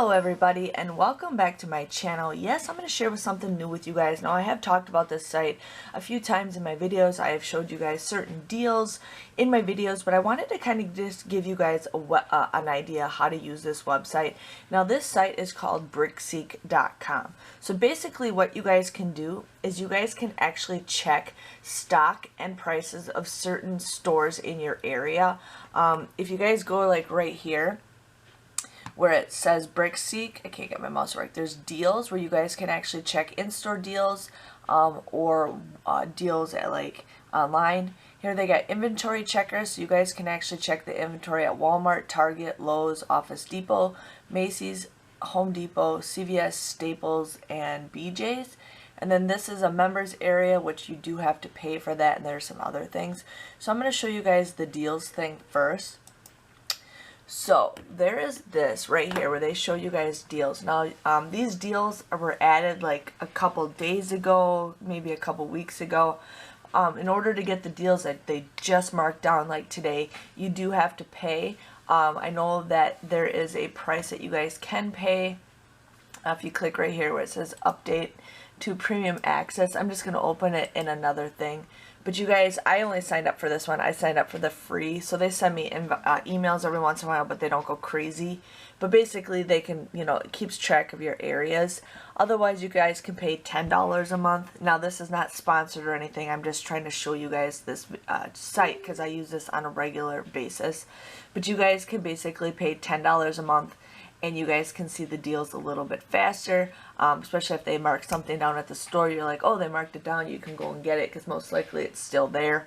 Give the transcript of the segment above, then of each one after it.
Hello everybody and welcome back to my channel. Yes, I'm going to share something new with you guys. Now I have talked about this site a few times in my videos. I have showed you guys certain deals in my videos, but I wanted to kind of just give you guys an idea how to use this website. Now this site is called brickseek.com. So basically what you guys can do is you guys can actually check stock and prices of certain stores in your area. If you guys go like right here, where it says BrickSeek, I can't get my mouse right, there's deals where you guys can actually check in-store deals or deals at like online. Here they got inventory checkers, so you guys can actually check the inventory at Walmart, Target, Lowe's, Office Depot, Macy's, Home Depot, CVS, Staples, and BJ's. And then this is a members area, which you do have to pay for that, and there's some other things. So I'm going to show you guys the deals thing first. So there is this right here where they show you guys deals. Now these deals were added like a couple days ago, maybe a couple weeks ago. In order to get the deals that they just marked down like today, you do have to pay. I know that there is a price that you guys can pay. If you click right here where it says update to premium access, I'm just going to open it in another thing. But you guys, I only signed up for this one. I signed up for the free, so they send me emails every once in a while, but they don't go crazy. But basically, they can, you know, it keeps track of your areas. Otherwise, you guys can pay $10 a month. Now, this is not sponsored or anything. I'm just trying to show you guys this site because I use this on a regular basis. But you guys can basically pay $10 a month, and you guys can see the deals a little bit faster, especially if they mark something down at the store. You're like, oh, they marked it down, you can go and get it because most likely it's still there.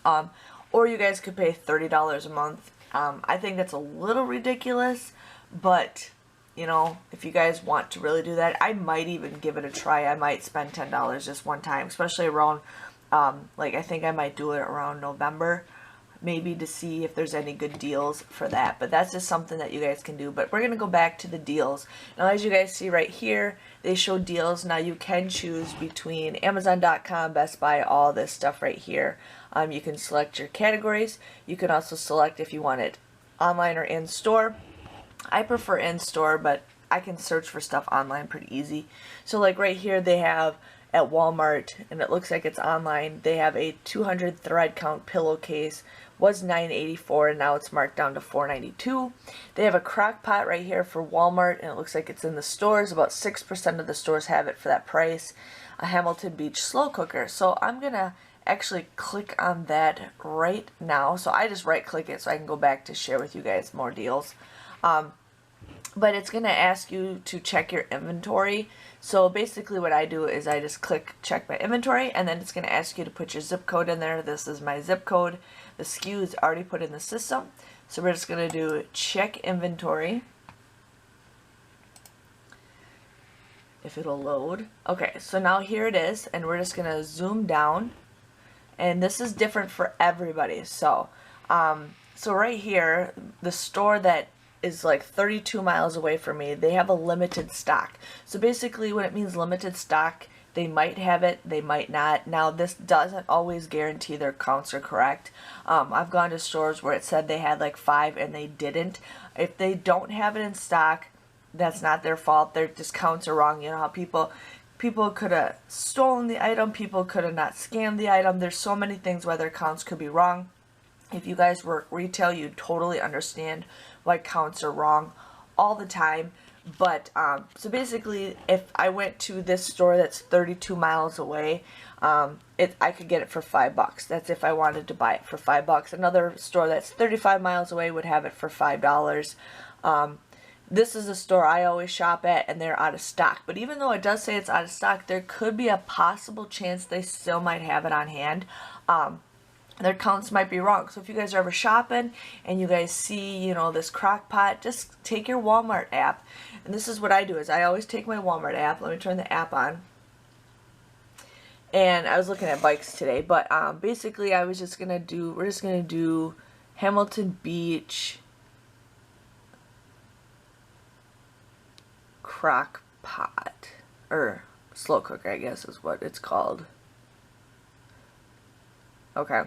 Or you guys could pay $30 a month. I think that's a little ridiculous, but you know, if you guys want to really do that, I might even give it a try. I might spend $10 just one time, especially around, like I think I might do it around November, maybe, to see if there's any good deals for that. But that's just something that you guys can do. But we're going to go back to the deals. Now, as you guys see right here, they show deals. Now, you can choose between Amazon.com, Best Buy, all this stuff right here. You can select your categories. You can also select if you want it online or in-store. I prefer in-store, but I can search for stuff online pretty easy. So, like right here, they have at Walmart, and it looks like it's online, they have a 200 thread count pillowcase. Was $9.84 and now it's marked down to $4.92. They have a crock pot right here for Walmart, and it looks like it's in the stores. About 6% of the stores have it for that price. A Hamilton Beach slow cooker. So I'm gonna actually click on that right now. So I just right click it so I can go back to share with you guys more deals. But it's going to ask you to check your inventory. So basically what I do is I just click check my inventory, and then it's going to ask you to put your zip code in there. This is my zip code. The SKU is already put in the system. So we're just going to do check inventory. If it'll load. Okay, so now here it is, and we're just going to zoom down. And this is different for everybody. So, so right here, the store that is like 32 miles away from me, they have a limited stock. So basically when it means limited stock, they might have it, they might not. Now this doesn't always guarantee their counts are correct. I've gone to stores where it said they had like 5 and they didn't. If they don't have it in stock, that's not their fault. Their just counts are wrong. You know how people could have stolen the item, people could have not scanned the item. There's so many things why their counts could be wrong. If you guys work retail, you totally understand why counts are wrong all the time. But so basically, if I went to this store that's 32 miles away, I could get it for $5. That's if I wanted to buy it for $5. Another store that's 35 miles away would have it for $5. This is a store I always shop at, and they're out of stock. But even though it does say it's out of stock, there could be a possible chance they still might have it on hand. Their counts might be wrong. So if you guys are ever shopping and you guys see, you know, this crock pot, just take your Walmart app. And this is what I do, is I always take my Walmart app. Let me turn the app on. And I was looking at bikes today, but basically I was just gonna do, we're just gonna do Hamilton Beach crock pot, or slow cooker, I guess is what it's called. Okay.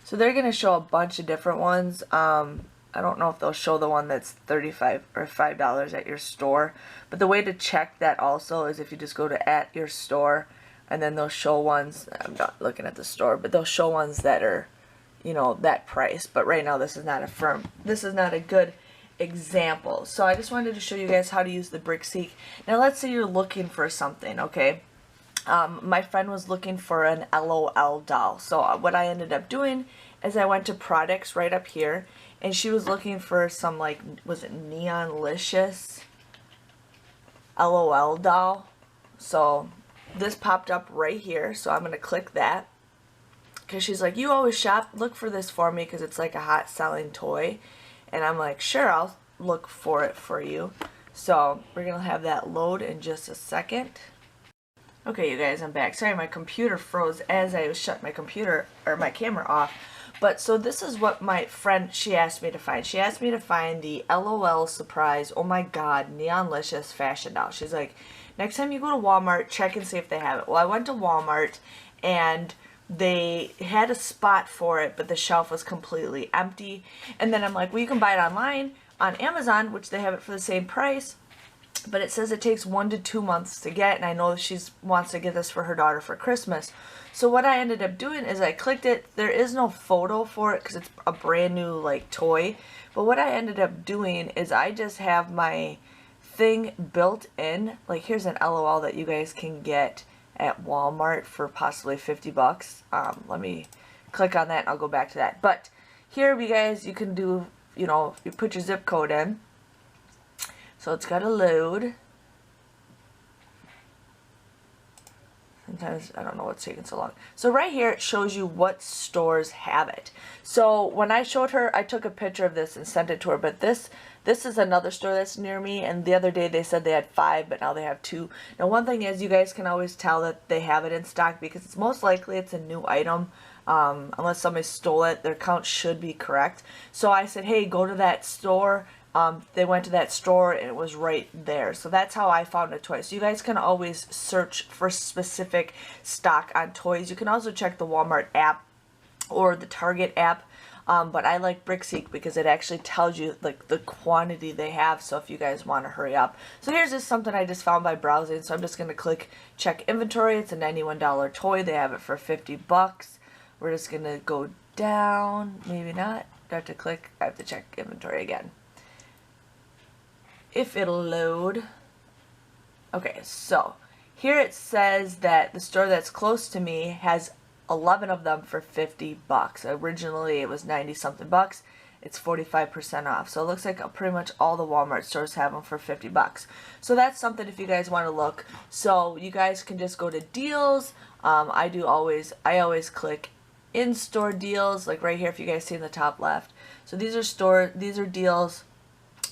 So they're going to show a bunch of different ones. I don't know if they'll show the one that's $35 or $5 at your store. But the way to check that also is if you just go to at your store, and then they'll show ones, I'm not looking at the store, but they'll show ones that are, you know, that price. But right now this is not a good example. So I just wanted to show you guys how to use the BrickSeek. Now let's say you're looking for something, okay? My friend was looking for an LOL doll. So what I ended up doing is I went to products right up here, and she was looking for some, like, was it Neonlicious LOL doll? So this popped up right here, so I'm going to click that. Because she's like, you always shop, look for this for me because it's like a hot selling toy. And I'm like, sure, I'll look for it for you. So we're going to have that load in just a second. Okay, you guys, I'm back. Sorry, my computer froze as I was shutting my computer, or my camera off. But so this is what my friend, she asked me to find. She asked me to find the LOL Surprise, oh my god, Neonlicious fashion doll. She's like, next time you go to Walmart, check and see if they have it. Well, I went to Walmart, and they had a spot for it, but the shelf was completely empty. And then I'm like, well, you can buy it online on Amazon, which they have it for the same price. But it says it takes 1 to 2 months to get, and I know she wants to get this for her daughter for Christmas. So what I ended up doing is I clicked it. There is no photo for it because it's a brand new, like, toy. But what I ended up doing is I just have my thing built in. Like, here's an LOL that you guys can get at Walmart for possibly 50 bucks. Let me click on that and I'll go back to that. But here, you guys, you can do, you know, you put your zip code in. So it's got to load. Sometimes I don't know what's taking so long. So right here it shows you what stores have it. So when I showed her, I took a picture of this and sent it to her. But this is another store that's near me. And the other day they said they had 5, but now they have 2. Now one thing is, you guys can always tell that they have it in stock because it's most likely it's a new item. Unless somebody stole it, their count should be correct. So I said, hey, go to that store. They went to that store and it was right there. So that's how I found a toy. So you guys can always search for specific stock on toys. You can also check the Walmart app or the Target app. But I like BrickSeek because it actually tells you like the quantity they have. So if you guys want to hurry up. So here's just something I just found by browsing. So I'm just going to click check inventory. It's a $91 toy. They have it for 50 bucks. We're just going to go down. Maybe not. I have to click. I have to check inventory again. If it'll load. Okay, so here it says that the store that's close to me has 11 of them for 50 bucks. Originally it was 90 something bucks. It's 45% off. So it looks like pretty much all the Walmart stores have them for 50 bucks. So that's something if you guys want to look. So you guys can just go to deals. I always click in-store deals, like right here if you guys see in the top left. So these are deals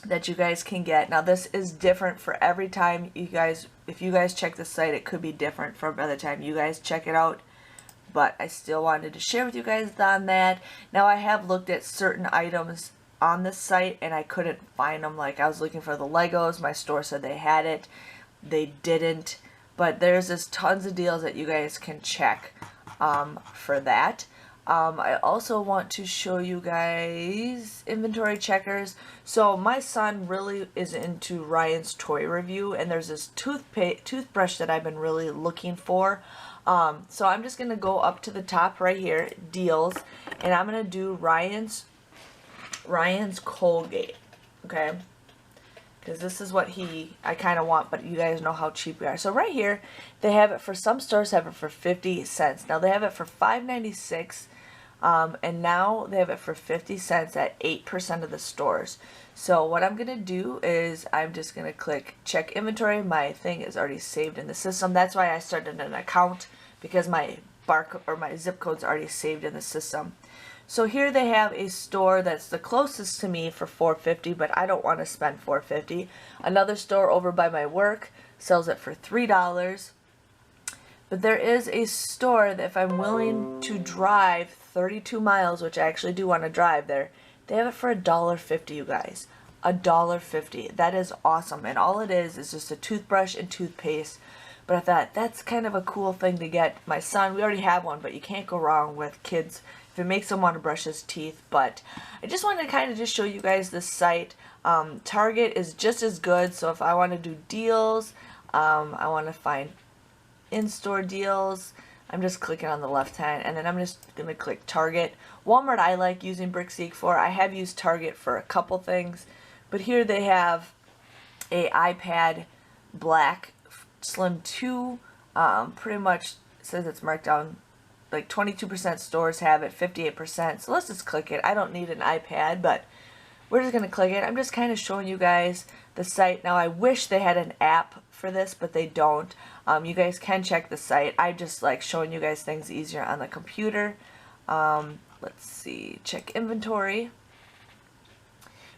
that you guys can get. Now this is different for every time you guys, if you guys check the site, it could be different from by the time you guys check it out. But I still wanted to share with you guys on that. Now I have looked at certain items on this site and I couldn't find them. Like I was looking for the Legos, my store said they had it, they didn't. But there's just tons of deals that you guys can check for that. I also want to show you guys inventory checkers. So my son really is into Ryan's toy review, and there's this toothbrush that I've been really looking for. So I'm just going to go up to the top right here, deals, and I'm going to do Ryan's Colgate, okay? Because this is what I kind of want, but you guys know how cheap we are. So right here, they have it for, some stores have it for 50 cents. Now they have it for $5.96, and now they have it for 50 cents at 8% of the stores. So what I'm going to do is I'm just going to click check inventory. My thing is already saved in the system. That's why I started an account, because my barcode or my zip code's already saved in the system. So here they have a store that's the closest to me for $4.50, but I don't want to spend $4.50. Another store over by my work sells it for $3. But there is a store that if I'm willing to drive 32 miles, which I actually do want to drive there, they have it for $1.50, you guys. $1.50. That is awesome. And all it is just a toothbrush and toothpaste. But I thought that's kind of a cool thing to get my son. We already have one, but you can't go wrong with kids' if it makes him want to brush his teeth. But I just wanted to kind of just show you guys this site. Target is just as good, so if I want to do deals, I want to find in-store deals, I'm just clicking on the left hand, and then I'm just going to click Target. Walmart I like using BrickSeek for. I have used Target for a couple things, but here they have a iPad Black Slim 2. Pretty much says it's marked down, like 22% stores have it, 58%. So let's just click it. I don't need an iPad, but we're just going to click it. I'm just kind of showing you guys the site. Now I wish they had an app for this, but they don't. You guys can check the site. I just like showing you guys things easier on the computer. Let's see, check inventory.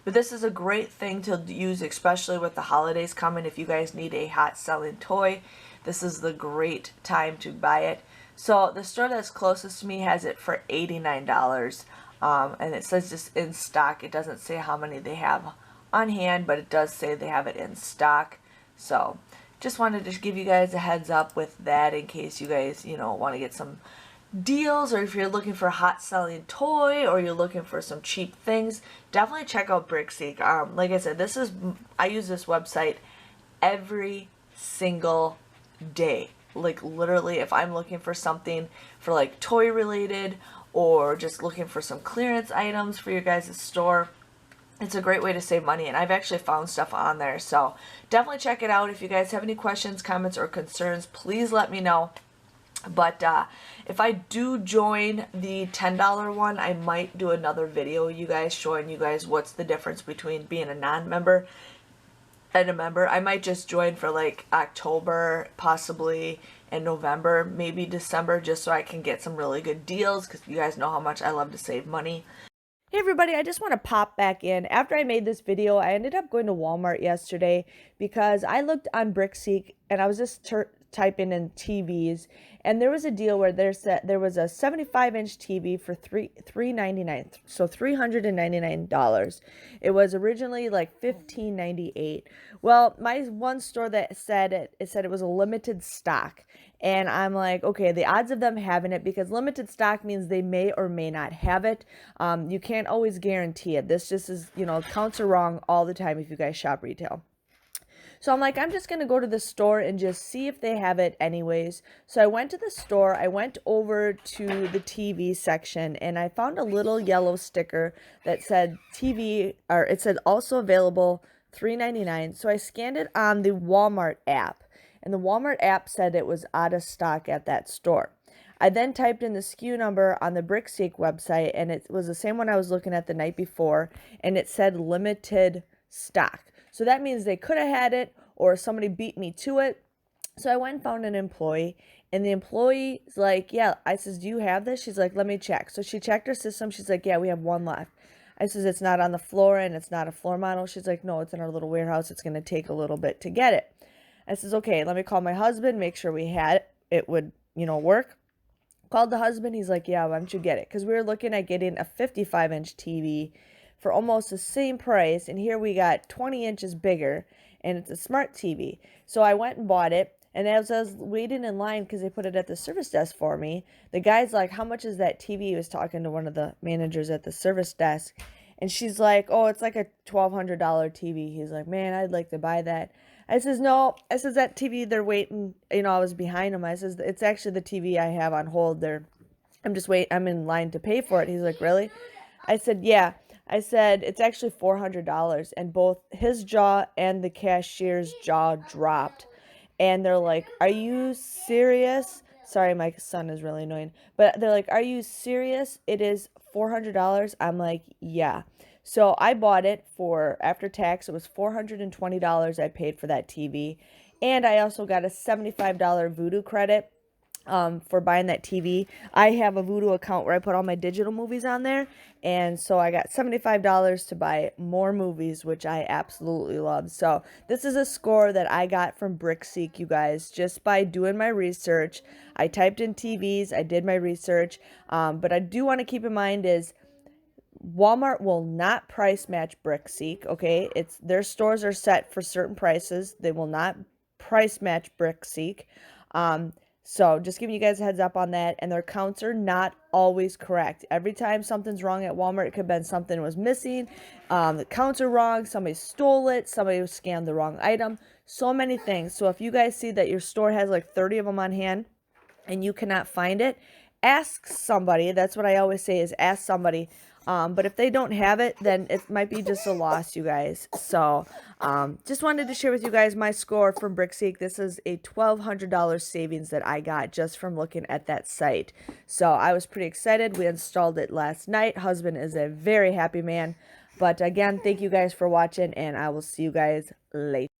But this is a great thing to use, especially with the holidays coming. If you guys need a hot selling toy, this is the great time to buy it. So the store that's closest to me has it for $89. And it says just in stock. It doesn't say how many they have on hand, but it does say they have it in stock. So just wanted to give you guys a heads up with that in case you guys, want to get some deals, or if you're looking for a hot selling toy, or you're looking for some cheap things, definitely check out BrickSeek. Like I said, I use this website every single day. Like literally, if I'm looking for something for like toy related, or just looking for some clearance items for your guys' store, it's a great way to save money, and I've actually found stuff on there. So definitely check it out. If you guys have any questions, comments, or concerns, please let me know. But if I do join the $10 one, I might do another video, you guys, showing you guys what's the difference between being a non-member and a member. I might just join for like October, possibly, and November, maybe December, just so I can get some really good deals, because you guys know how much I love to save money. Hey everybody, I just want to pop back in. After I made this video, I ended up going to Walmart yesterday because I looked on BrickSeek and I was just typing in TVs, and there was a deal where there was a 75-inch TV for $399, so $399. It was originally like $15.98. Well, my one store that said it was a limited stock. And I'm like, okay, the odds of them having it, because limited stock means they may or may not have it. You can't always guarantee it. This just is, counts are wrong all the time if you guys shop retail. So I'm like, I'm just going to go to the store and just see if they have it anyways. So I went to the store. I went over to the TV section, and I found a little yellow sticker that said TV, or it said also available $3.99. So I scanned it on the Walmart app, and the Walmart app said it was out of stock at that store. I then typed in the SKU number on the BrickSeek website, and it was the same one I was looking at the night before, and it said limited stock. So that means they could have had it, or somebody beat me to it. So I went and found an employee, and the employee's like, yeah. I says, do you have this? She's like, let me check. So she checked her system. She's like, yeah, we have one left. I says, it's not on the floor, and it's not a floor model. She's like, no, it's in our little warehouse. It's going to take a little bit to get it. I says, okay, let me call my husband, make sure we had it would, work. Called the husband. He's like, yeah, why don't you get it? Because we were looking at getting a 55-inch TV for almost the same price, and here we got 20 inches bigger, and it's a smart TV. So I went and bought it, and as I was waiting in line, because they put it at the service desk for me, the guy's like, how much is that TV? He was talking to one of the managers at the service desk, and she's like, oh, it's like a $1,200 TV. He's like, man, I'd like to buy that. I says, no. I says, that TV, they're waiting. I was behind him. I says, it's actually the TV I have on hold. I'm in line to pay for it. He's like, really? I said, yeah. I said, it's actually $400. And both his jaw and the cashier's jaw dropped. And they're like, are you serious? Sorry, my son is really annoying. But they're like, are you serious? It is $400? I'm like, yeah. So I bought it for, after tax, it was $420 I paid for that TV. And I also got a $75 Voodoo credit for buying that TV. I have a Voodoo account where I put all my digital movies on there. And so I got $75 to buy more movies, which I absolutely love. So this is a score that I got from BrickSeek, you guys, just by doing my research. I typed in TVs, I did my research. But I do want to keep in mind is Walmart will not price match BrickSeek, okay? Their stores are set for certain prices. They will not price match BrickSeek. So just giving you guys a heads up on that. And their counts are not always correct. Every time something's wrong at Walmart, it could have been something was missing. The counts are wrong. Somebody stole it. Somebody scanned the wrong item. So many things. So if you guys see that your store has like 30 of them on hand and you cannot find it, ask somebody. That's what I always say, is ask somebody. But if they don't have it, then it might be just a loss, you guys. So just wanted to share with you guys my score from Brickseek. This is a $1,200 savings that I got just from looking at that site. So I was pretty excited. We installed it last night. Husband is a very happy man. But again, thank you guys for watching, and I will see you guys later.